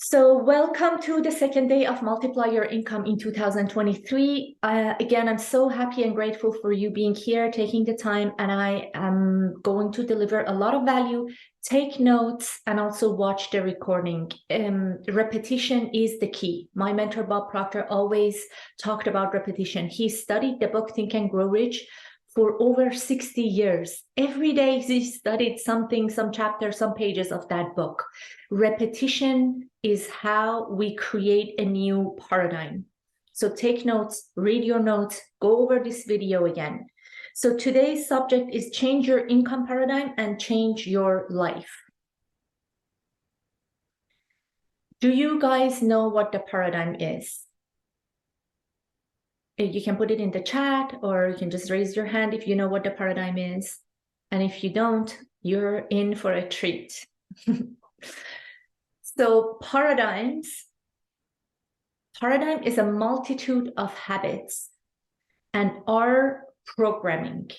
So welcome to the second day of Multiply Your Income in 2023. Again, I'm so happy and grateful for you being here, taking the time, and I am going to deliver a lot of value. Take notes and also watch the recording. Repetition is the key. My mentor, Bob Proctor, always talked about repetition. He studied the book Think and Grow Rich for over 60 years. Every day he studied something, some chapter, some pages of that book. Repetition is how we create a new paradigm. So take notes, read your notes, go over this video again. So today's subject is change your income paradigm and change your life. Do you guys know what the paradigm is? You can put it in the chat, or you can just raise your hand if you know what the paradigm is. And if you don't, you're in for a treat. So paradigm is a multitude of habits and our programming.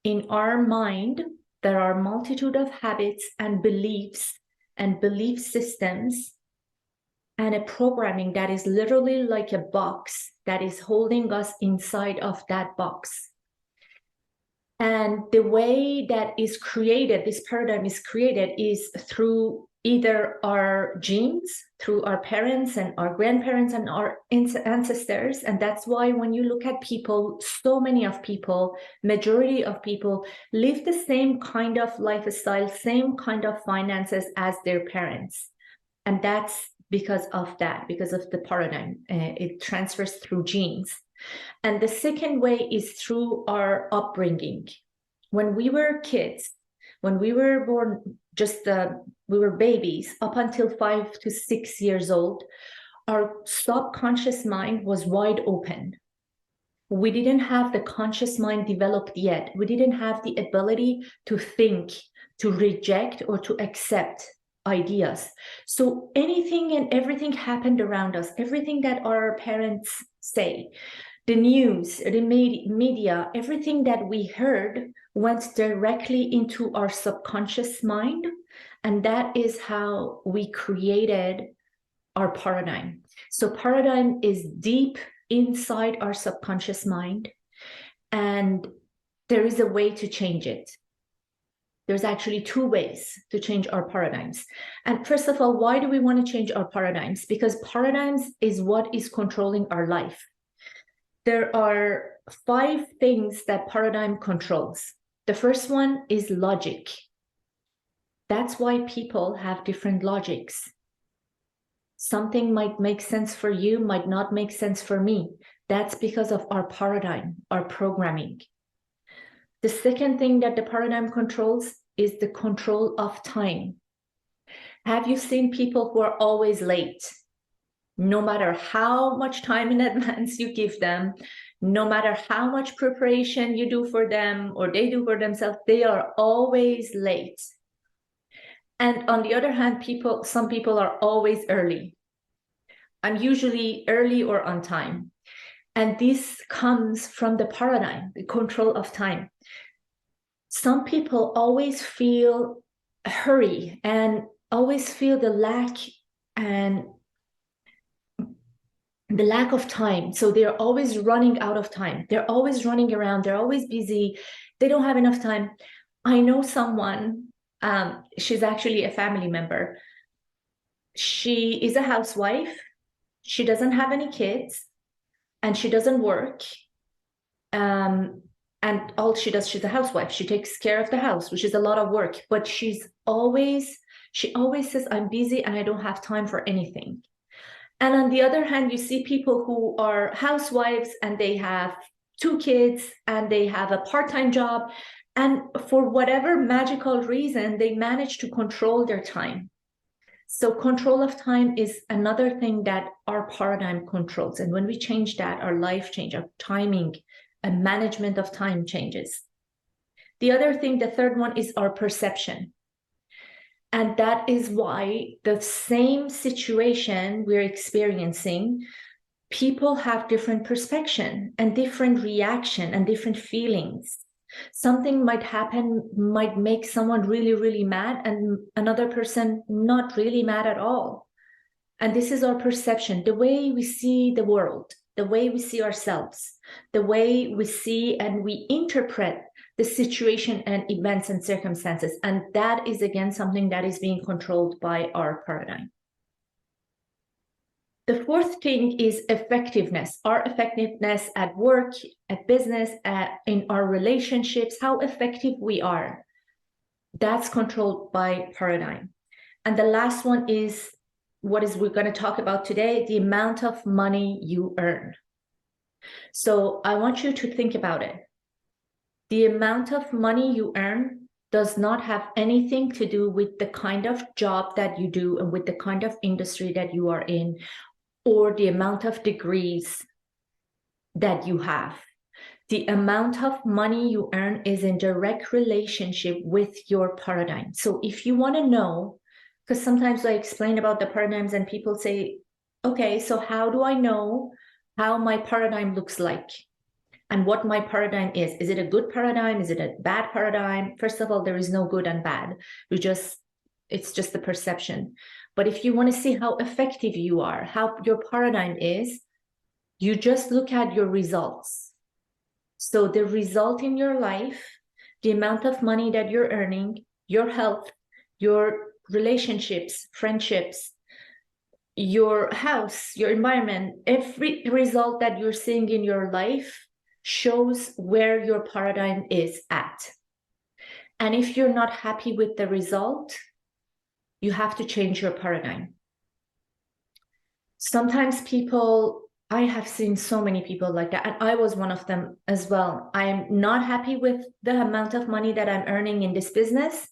In our mind, there are a multitude of habits and beliefs and belief systems and a programming that is literally like a box that is holding us inside of that box. And the way that is created, this paradigm is created, is through either our genes, through our parents and our grandparents and our ancestors. And that's why when you look at people, so many of people, majority of people live the same kind of lifestyle, same kind of finances as their parents. And that's because of that, because of the paradigm. It transfers through genes. And the second way is through our upbringing. When we were kids, when we were born, we were babies up until 5 to 6 years old, our subconscious mind was wide open. We didn't have the conscious mind developed yet. We didn't have the ability to think, to reject, or to accept ideas. So anything and everything happened around us, everything that our parents say, the news, the media, everything that we heard went directly into our subconscious mind. And that is how we created our paradigm. So paradigm is deep inside our subconscious mind. And there is a way to change it. There's actually two ways to change our paradigms. And first of all, why do we want to change our paradigms? Because paradigms is what is controlling our life. There are 5 things that paradigm controls. The first one is logic. That's why people have different logics. Something might make sense for you, might not make sense for me. That's because of our paradigm, our programming. The second thing that the paradigm controls is the control of time. Have you seen people who are always late? No matter how much time in advance you give them, no matter how much preparation you do for them or they do for themselves, they are always late. And on the other hand, some people are always early. I'm usually early or on time. And this comes from the paradigm, the control of time. Some people always feel a hurry and always feel the lack of time. So they're always running out of time. They're always running around. They're always busy. They don't have enough time. I know someone, she's actually a family member. She is a housewife. She doesn't have any kids and she doesn't work. And all she does, she's a housewife. She takes care of the house, which is a lot of work, but she always says, I'm busy and I don't have time for anything. And on the other hand, you see people who are housewives and they have 2 kids and they have a part-time job. And for whatever magical reason, they manage to control their time. So control of time is another thing that our paradigm controls. And when we change that, our life changes, our timing and management of time changes. The other thing, the third one, is our perception. And that is why the same situation we're experiencing, people have different perception and different reaction and different feelings. Something might happen, might make someone really, really mad, and another person not really mad at all. And this is our perception, the way we see the world, the way we see ourselves, the way we see and we interpret the situation and events and circumstances. And that is, again, something that is being controlled by our paradigm. The fourth thing is effectiveness, our effectiveness at work, at business, in our relationships, how effective we are. That's controlled by paradigm. And the last one is we're going to talk about today, the amount of money you earn. So I want you to think about it. The amount of money you earn does not have anything to do with the kind of job that you do and with the kind of industry that you are in, or the amount of degrees that you have. The amount of money you earn is in direct relationship with your paradigm. So if you want to know, because sometimes I explain about the paradigms and people say, okay, so how do I know how my paradigm looks like and what my paradigm is? Is it a good paradigm? Is it a bad paradigm? First of all, there is no good and bad. It's just the perception. But if you want to see how effective you are, how your paradigm is, you just look at your results. So the result in your life, the amount of money that you're earning, your health, your relationships, friendships, your house, your environment, every result that you're seeing in your life shows where your paradigm is at. And if you're not happy with the result, you have to change your paradigm. Sometimes I have seen so many people like that, and I was one of them as well. I'm not happy with the amount of money that I'm earning in this business,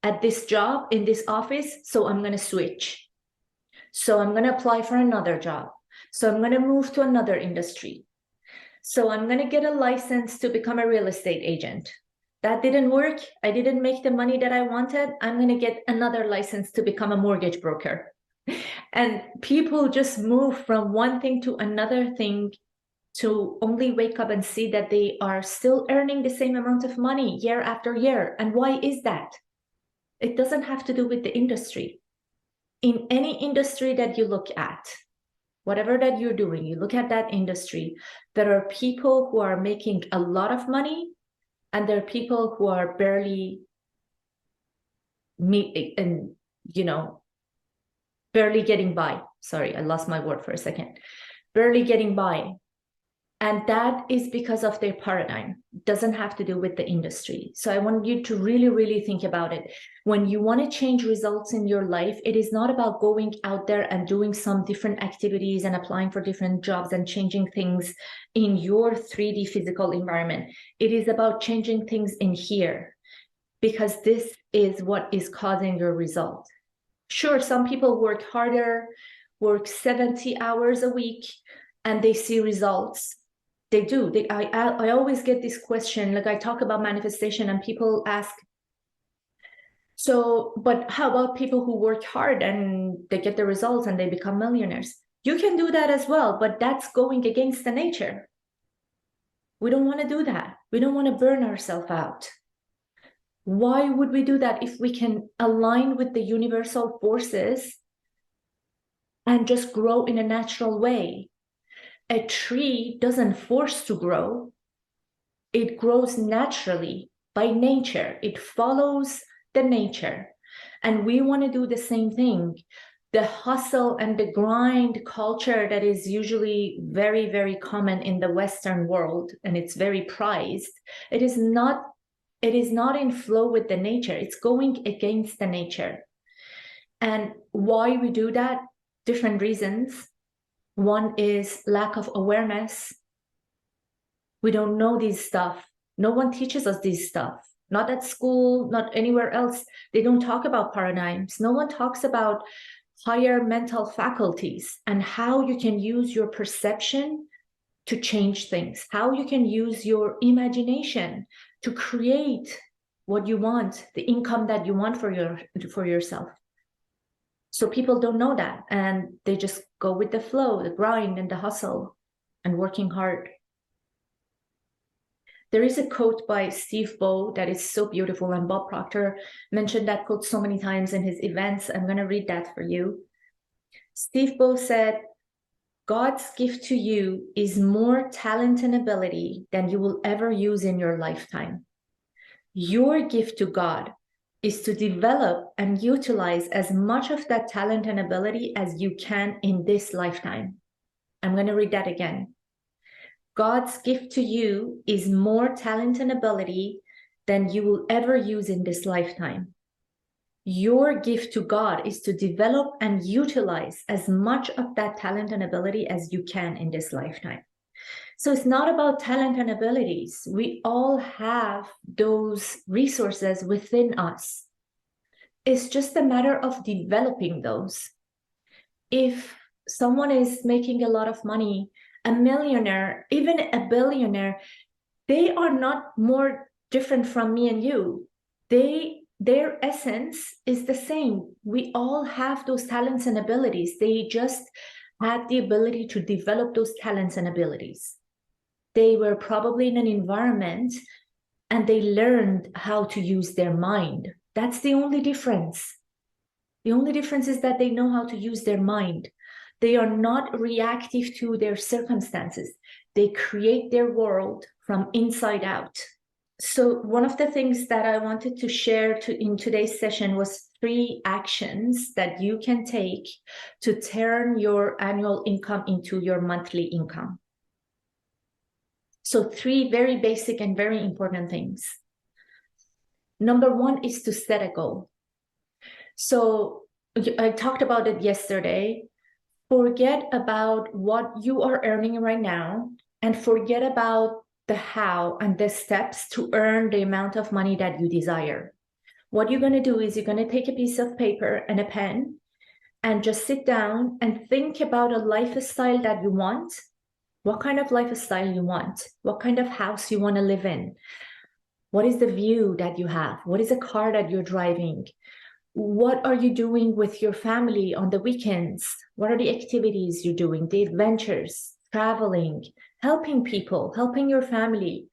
at this job, in this office, so I'm going to switch. So I'm going to apply for another job. So I'm going to move to another industry. So I'm going to get a license to become a real estate agent. That didn't work. I didn't make the money that I wanted. I'm going to get another license to become a mortgage broker. And people just move from one thing to another thing to only wake up and see that they are still earning the same amount of money year after year. And why is that? It doesn't have to do with the industry. In any industry that you look at, whatever that you're doing, you look at that industry, there are people who are making a lot of money and there are people who are barely barely getting by. Sorry, I lost my word for a second. Barely getting by. And that is because of their paradigm. It doesn't have to do with the industry. So I want you to really, really think about it. When you want to change results in your life, it is not about going out there and doing some different activities and applying for different jobs and changing things in your 3D physical environment. It is about changing things in here, because this is what is causing your result. Sure, some people work harder, work 70 hours a week, and they see results. They do. I always get this question, like I talk about manifestation and people ask, so, but how about people who work hard and they get the results and they become millionaires? You can do that as well, but that's going against the nature. We don't want to do that. We don't want to burn ourselves out. Why would we do that if we can align with the universal forces and just grow in a natural way? A tree doesn't force to grow. It grows naturally by nature. It follows the nature. And we want to do the same thing. The hustle and the grind culture that is usually very, very common in the Western world, and it's very prized, it is not in flow with the nature. It's going against the nature. And why we do that? Different reasons. One is lack of awareness. We don't know these stuff. No one teaches us these stuff. Not at school, not anywhere else. They don't talk about paradigms. No one talks about higher mental faculties and how you can use your perception to change things, how you can use your imagination to create what you want, the income that you want for yourself. So people don't know that, and they just go with the flow, the grind and the hustle and working hard. There is a quote by Steve Bow that is so beautiful, and Bob Proctor mentioned that quote so many times in his events. I'm going to read that for you. Steve Bow said, God's gift to you is more talent and ability than you will ever use in your lifetime. Your gift to God is to develop and utilize as much of that talent and ability as you can in this lifetime. I'm going to read that again. God's gift to you is more talent and ability than you will ever use in this lifetime. Your gift to God is to develop and utilize as much of that talent and ability as you can in this lifetime. So it's not about talent and abilities. We all have those resources within us. It's just a matter of developing those. If someone is making a lot of money, a millionaire, even a billionaire, they are not more different from me and you. Their essence is the same. We all have those talents and abilities. They just had the ability to develop those talents and abilities. They were probably in an environment and they learned how to use their mind. That's the only difference. The only difference is that they know how to use their mind. They are not reactive to their circumstances. They create their world from inside out. So one of the things that I wanted to share in today's session was 3 actions that you can take to turn your annual income into your monthly income. So 3 very basic and very important things. Number 1 is to set a goal. So I talked about it yesterday. Forget about what you are earning right now and forget about the how and the steps to earn the amount of money that you desire. What you're going to do is you're going to take a piece of paper and a pen and just sit down and think about a lifestyle that you want. What kind of lifestyle you want? What kind of house you want to live in? What is the view that you have? What is the car that you're driving? What are you doing with your family on the weekends? What are the activities you're doing, the adventures, traveling, helping people, helping your family?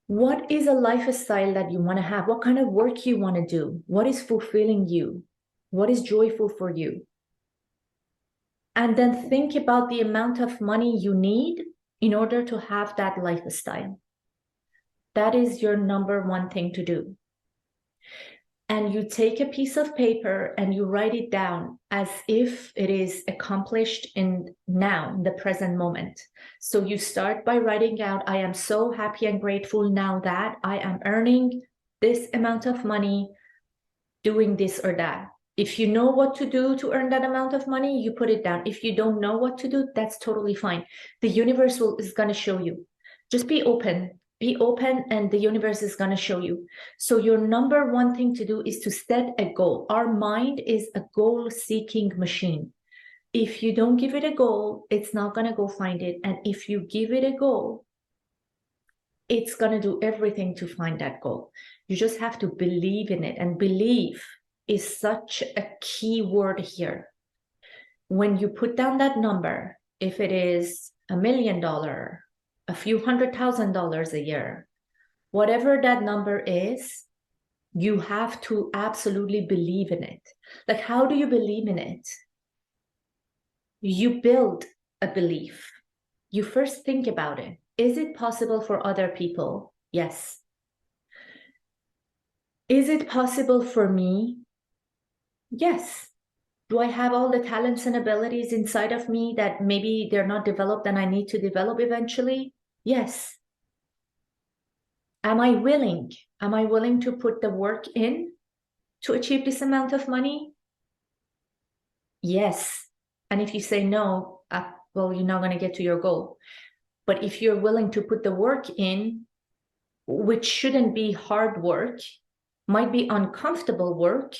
What is a lifestyle that you want to have? What kind of work you want to do? What is fulfilling you? What is joyful for you? And then think about the amount of money you need in order to have that lifestyle. That is your number 1 thing to do. And you take a piece of paper and you write it down as if it is accomplished in the present moment. So you start by writing out, I am so happy and grateful now that I am earning this amount of money doing this or that. If you know what to do to earn that amount of money, you put it down. If you don't know what to do, that's totally fine. The universe is going to show you. Just be open. Be open and the universe is going to show you. So your number 1 thing to do is to set a goal. Our mind is a goal-seeking machine. If you don't give it a goal, it's not going to go find it. And if you give it a goal, it's going to do everything to find that goal. You just have to believe in it. And belief is such a key word here. When you put down that number, if it is $1 million, a few $100,000 a year, whatever that number is, you have to absolutely believe in it. Like, how do you believe in it? You build a belief. You first think about it. Is it possible for other people? Yes. Is it possible for me? Yes. Do I have all the talents and abilities inside of me that maybe they're not developed and I need to develop eventually? Yes. Am I willing? Am I willing to put the work in to achieve this amount of money? Yes. And if you say no, well, you're not going to get to your goal. But if you're willing to put the work in, which shouldn't be hard work, might be uncomfortable work,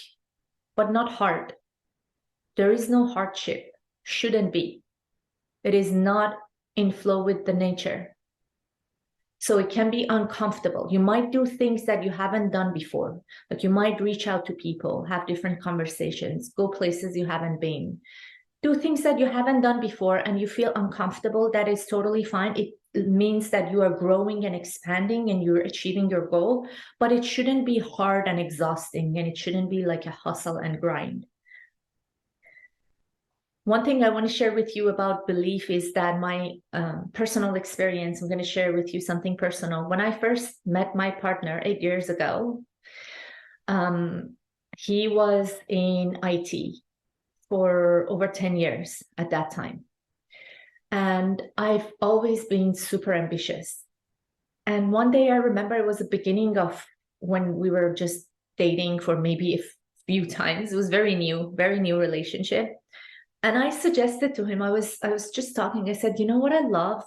but not hard. There is no hardship. Shouldn't be. It is not in flow with the nature. So it can be uncomfortable. You might do things that you haven't done before. Like you might reach out to people, have different conversations, go places you haven't been. Do things that you haven't done before and you feel uncomfortable. That is totally fine. It means that you are growing and expanding and you're achieving your goal, but it shouldn't be hard and exhausting and it shouldn't be like a hustle and grind. one thing I want to share with you about belief is that my personal experience, I'm going to share with you something personal. When I first met my partner 8 years ago, he was in IT for over 10 years at that time. And I've always been super ambitious. And one day I remember it was the beginning of when we were just dating for maybe a few times. It was very new relationship. And I suggested to him, I was just talking, I said, you know what I love?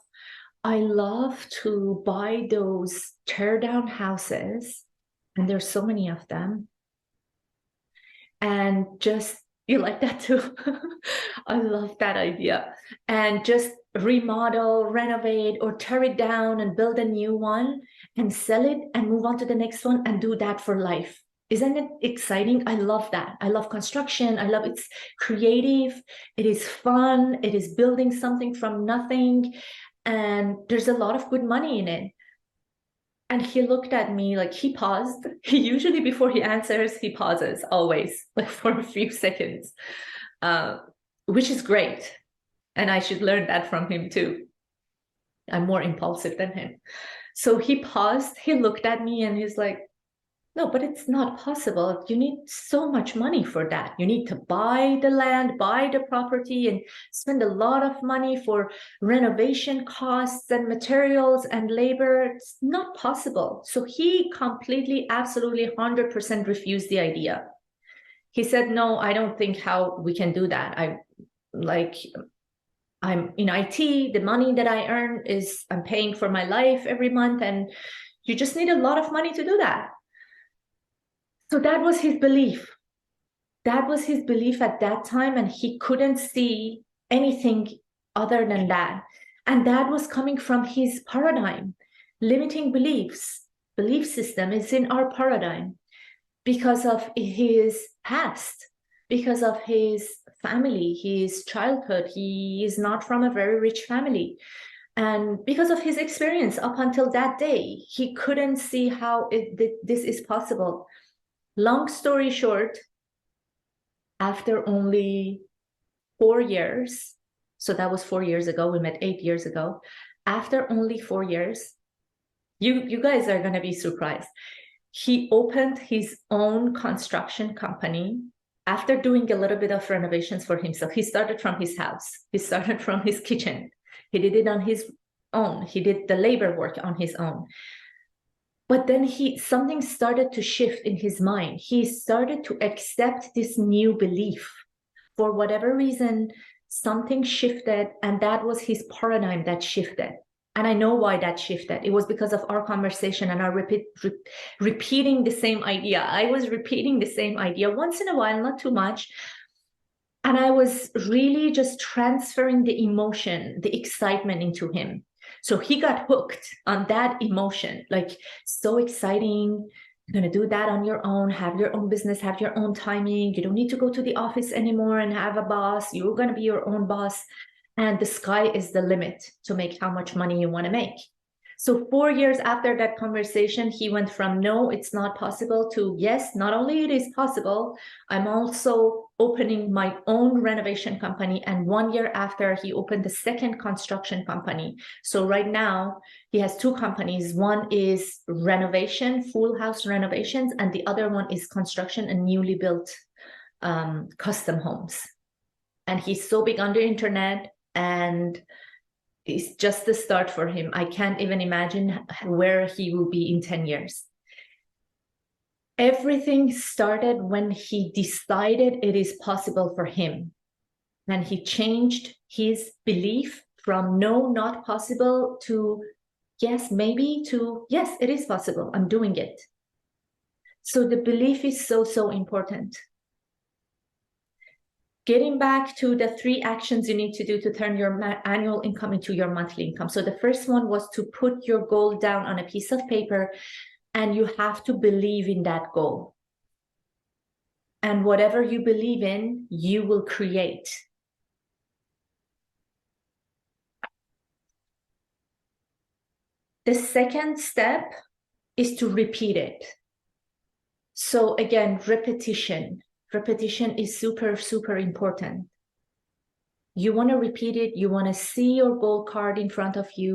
I love to buy those tear down houses, and there's so many of them. And just, you like that too? I love that idea. And just remodel, renovate, or tear it down and build a new one and sell it and move on to the next one and do that for life. Isn't it exciting? I love that. I love construction. I love it's creative. It is fun. It is building something from nothing. And there's a lot of good money in it. And he looked at me like he paused. He usually, before he answers, he pauses always, like for a few seconds, which is great. And I should learn that from him too. I'm more impulsive than him. So he paused, he looked at me and he's like, no, but it's not possible. You need so much money for that. You need to buy the land, buy the property, and spend a lot of money for renovation costs and materials and labor. It's not possible. So he completely, absolutely 100% refused the idea. He said, no, I don't think how we can do that. I'm in IT, the money that I earn is I'm paying for my life every month, and you just need a lot of money to do that. So that was his belief. That was his belief at that time, and he couldn't see anything other than that. And that was coming from his paradigm. Limiting beliefs, belief system is in our paradigm because of his past, because of his family, his childhood. He is not from a very rich family. And because of his experience up until that day, he couldn't see how this is possible. Long story short, after only 4 years, so that was 4 years ago, we met 8 years ago. After only 4 years, you guys are going to be surprised. He opened his own construction company after doing a little bit of renovations for himself. He started from his house. He started from his kitchen. He did it on his own. He did the labor work on his own. But then something started to shift in his mind. He started to accept this new belief. For whatever reason, something shifted, and that was his paradigm that shifted. And I know why that shifted. It was because of our conversation and our repeating the same idea. I was repeating the same idea once in a while, not too much. And I was really just transferring the emotion, the excitement into him. So he got hooked on that emotion, like so exciting. You're going to do that on your own, have your own business, have your own timing. You don't need to go to the office anymore and have a boss. You're going to be your own boss. And the sky is the limit to make how much money you want to make. So 4 years after that conversation, he went from no, it's not possible to yes, not only it is possible, I'm also opening my own renovation company. And 1 year after, he opened the second construction company. So right now he has 2 companies. One is renovation, full house renovations, and the other one is construction and newly built custom homes. And he's so big on the internet, and it's just the start for him. I can't even imagine where he will be in 10 years. Everything started when he decided it is possible for him. And he changed his belief from no, not possible to yes, maybe to yes, it is possible. I'm doing it. So the belief is so, so important. Getting back to the 3 actions you need to do to turn your annual income into your monthly income. So the first one was to put your goal down on a piece of paper, and you have to believe in that goal. And whatever you believe in, you will create. The second step is to repeat it. So again, repetition. Repetition is super, super important. You want to repeat it. You want to see your goal card in front of you.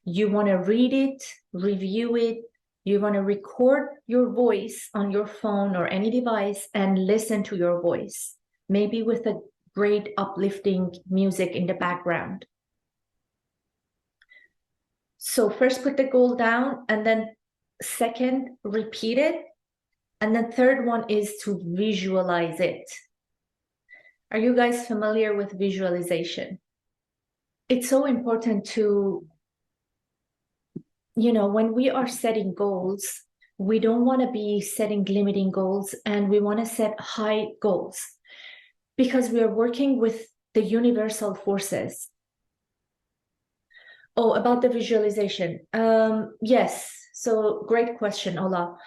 You want to read it, review it. You want to record your voice on your phone or any device and listen to your voice, maybe with a great uplifting music in the background. So first put the goal down, and then second, repeat it. And then third one is to visualize it. Are you guys familiar with visualization? It's so important to, when we are setting goals, we don't want to be setting limiting goals, and we want to set high goals because we are working with the universal forces. Oh, about the visualization. Yes. So great question, Ola.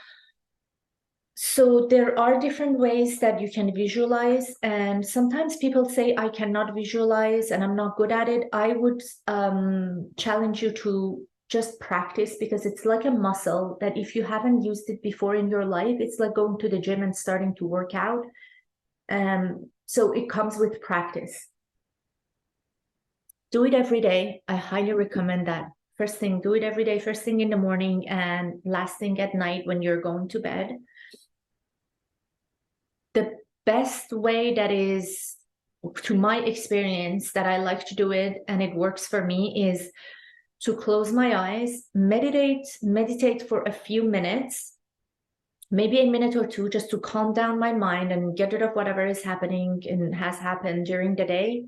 So there are different ways that you can visualize, and sometimes people say, I cannot visualize and I'm not good at it. I would challenge you to just practice, because it's like a muscle that if you haven't used it before in your life, it's like going to the gym and starting to work out. So it comes with practice. Do it every day. I highly recommend that. First thing, do it every day, first thing in the morning and last thing at night when you're going to bed. The best way that is, to my experience, that I like to do it and it works for me is to close my eyes, meditate for a few minutes, maybe a minute or two, just to calm down my mind and get rid of whatever is happening and has happened during the day.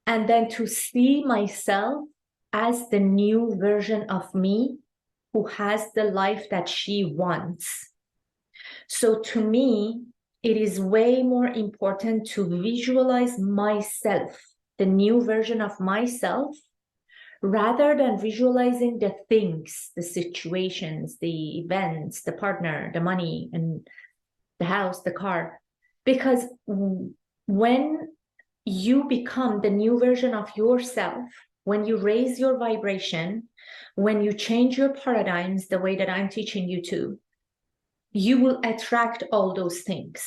And then to see myself as the new version of me who has the life that she wants. So to me, it is way more important to visualize myself, the new version of myself, rather than visualizing the things, the situations, the events, the partner, the money, and the house, the car. Because when you become the new version of yourself, when you raise your vibration, when you change your paradigms the way that I'm teaching you to, you will attract all those things.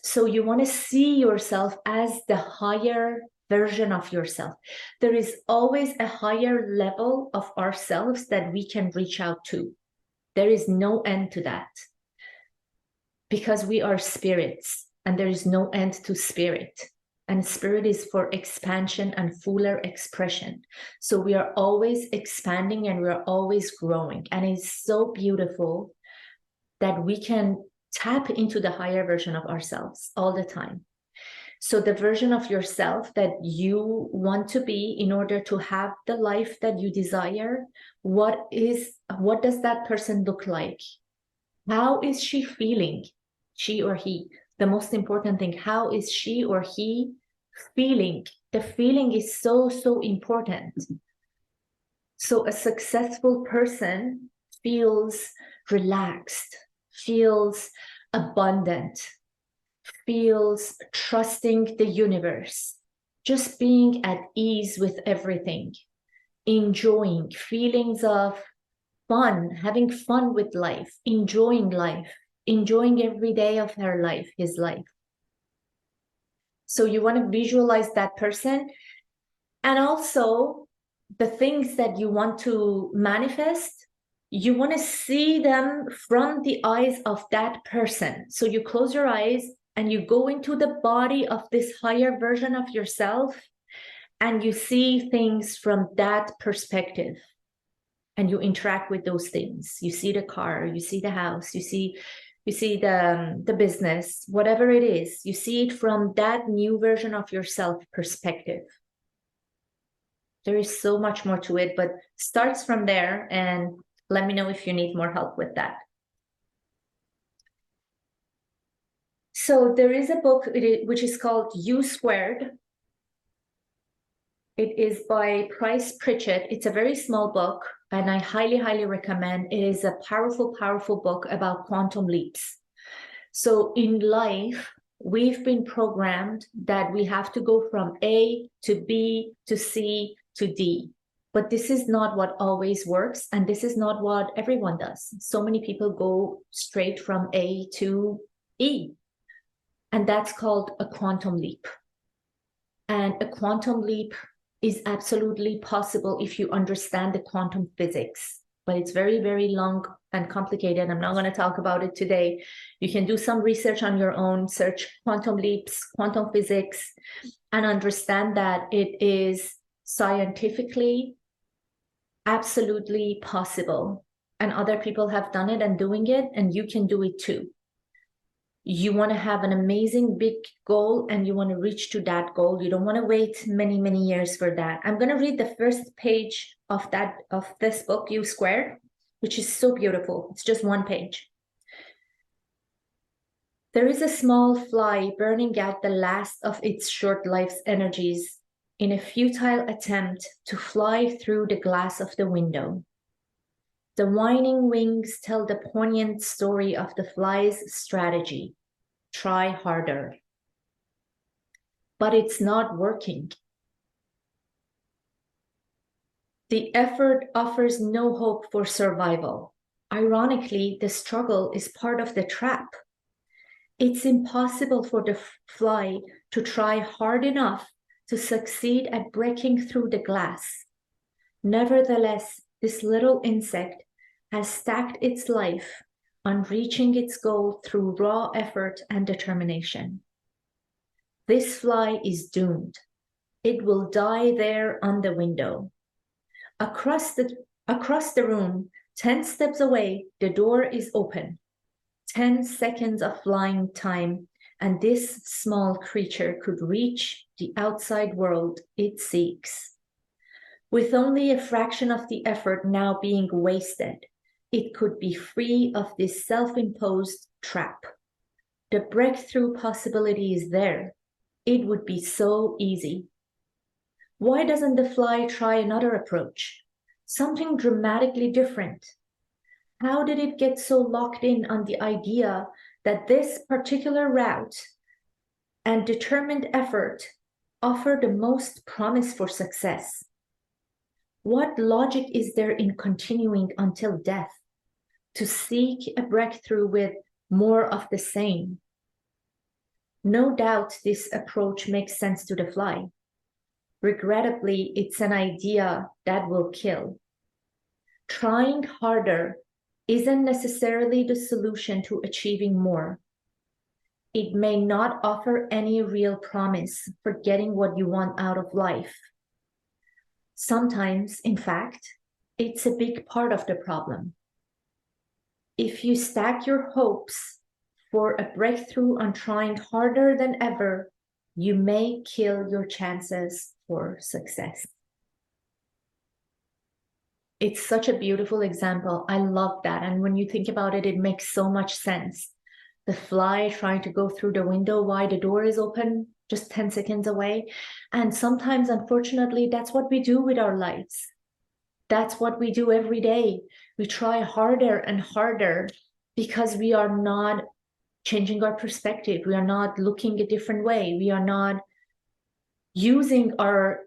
So you want to see yourself as the higher version of yourself. There is always a higher level of ourselves that we can reach out to. There is no end to that, because we are spirits and there is no end to spirit. And spirit is for expansion and fuller expression. So we are always expanding and we're always growing. And it's so beautiful that we can tap into the higher version of ourselves all the time. So the version of yourself that you want to be in order to have the life that you desire, what does that person look like? How is she feeling? She or he. The most important thing, how is she or he feeling? The feeling is so, so important. So a successful person feels relaxed, feels abundant, feels trusting the universe, just being at ease with everything, enjoying feelings of fun, having fun with life, enjoying every day of her life, his life. So you want to visualize that person, and also the things that you want to manifest, you want to see them from the eyes of that person. So you close your eyes and you go into the body of this higher version of yourself and you see things from that perspective and you interact with those things. You see the car, you see the house, you see the business, whatever it is, you see it from that new version of yourself perspective. There is so much more to it, but starts from there, and let me know if you need more help with that. So there is a book which is called U Squared. It is by Price Pritchett. It's a very small book, and I highly, highly recommend. It is a powerful, powerful book about quantum leaps. So in life, we've been programmed that we have to go from A to B to C to D. But this is not what always works, and this is not what everyone does. So many people go straight from A to E, and that's called a quantum leap. And And a quantum leap is absolutely possible if you understand the quantum physics, but it's very, very long and complicated. I'm not going to talk about it today. You can do some research on your own, search quantum leaps, quantum physics, and understand that it is scientifically absolutely possible. And other people have done it and doing it, and you can do it too. You want to have an amazing big goal and you want to reach to that goal. You don't want to wait many, many years for that. I'm going to read the first page of this book, U Squared, which is so beautiful. It's just one page. There is a small fly burning out the last of its short life's energies in a futile attempt to fly through the glass of the window. The whining wings tell the poignant story of the fly's strategy. Try harder. But it's not working. The effort offers no hope for survival. Ironically, the struggle is part of the trap. It's impossible for the fly to try hard enough to succeed at breaking through the glass. Nevertheless, this little insect has stacked its life on reaching its goal through raw effort and determination. This fly is doomed. It will die there on the window. Across the room, 10 steps away, the door is open. 10 seconds of flying time, and this small creature could reach the outside world it seeks. With only a fraction of the effort now being wasted, it could be free of this self-imposed trap. The breakthrough possibility is there. It would be so easy. Why doesn't the fly try another approach? Something dramatically different. How did it get so locked in on the idea that this particular route and determined effort offer the most promise for success? What logic is there in continuing until death to seek a breakthrough with more of the same? No doubt this approach makes sense to the fly. Regrettably, it's an idea that will kill. Trying harder isn't necessarily the solution to achieving more. It may not offer any real promise for getting what you want out of life. Sometimes, in fact, it's a big part of the problem. If you stack your hopes for a breakthrough on trying harder than ever, you may kill your chances for success. It's such a beautiful example. I love that. And when you think about it, it makes so much sense. The fly trying to go through the window while the door is open, just 10 seconds away. And sometimes, unfortunately, that's what we do with our lives. That's what we do every day. We try harder and harder because we are not changing our perspective. We are not looking a different way. We are not using our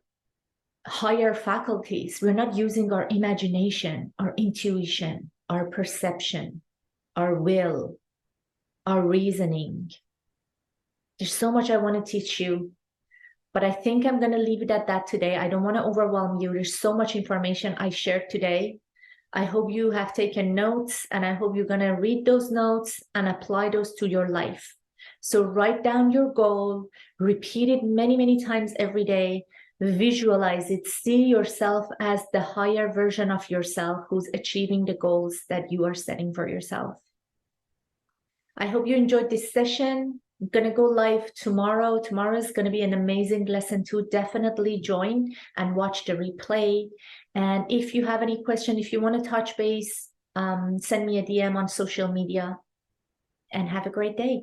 higher faculties. We're not using our imagination, our intuition, our perception, our will, our reasoning. There's so much I want to teach you, but I think I'm going to leave it at that today. I don't want to overwhelm you. There's so much information I shared today. I hope you have taken notes, and I hope you're going to read those notes and apply those to your life. So write down your goal, repeat it many, many times every day, visualize it, see yourself as the higher version of yourself who's achieving the goals that you are setting for yourself. I hope you enjoyed this session. I'm going to go live tomorrow. Tomorrow is going to be an amazing lesson too. Definitely join and watch the replay. And if you have any question, if you want to touch base, send me a DM on social media, and have a great day.